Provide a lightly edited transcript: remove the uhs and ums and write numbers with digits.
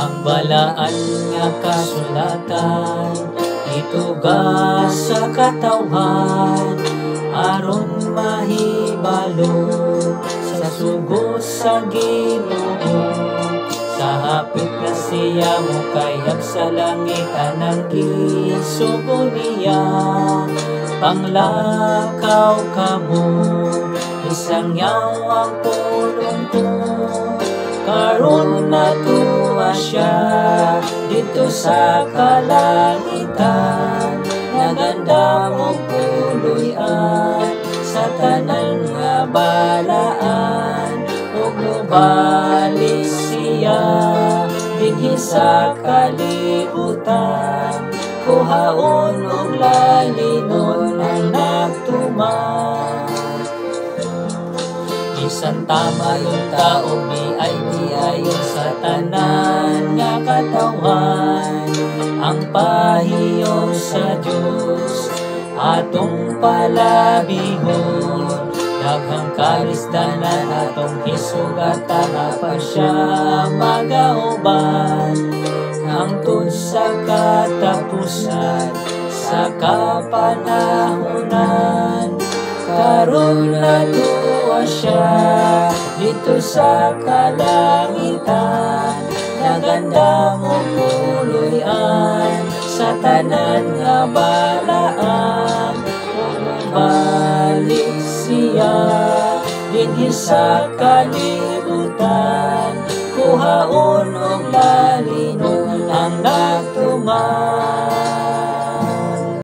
Ang balaan nga kasulatan ituga sa katawhan aron mahibalo sa sugo sa Ginoo. Sa hapit na siya mo kayag sa langit anang gisugo niya. Panglakaw kamo isang yawang pulong ko. Karon natuwa siya dito sa kalangitan. Naganda mo puloy-an sa tanan nga balaan. Ug mobalik siya dinhi sa kalibutan. Kuhaon ug lalinon ang nagtuman. Bisan tama yung taong ayon sa tanan nga katawhan. Ang pahiyo sa Diyos atong palabihon. Daghang karisdanan atong hisugatan apan siya magauban. Hangtod sa katapusan sa kapanahunan. Karon natuwa siya dito sa kalangitan. Naganda mo puloy-an sa tanan nga balaan. Balik siya dinhi sa kalibutan. Kuhaon og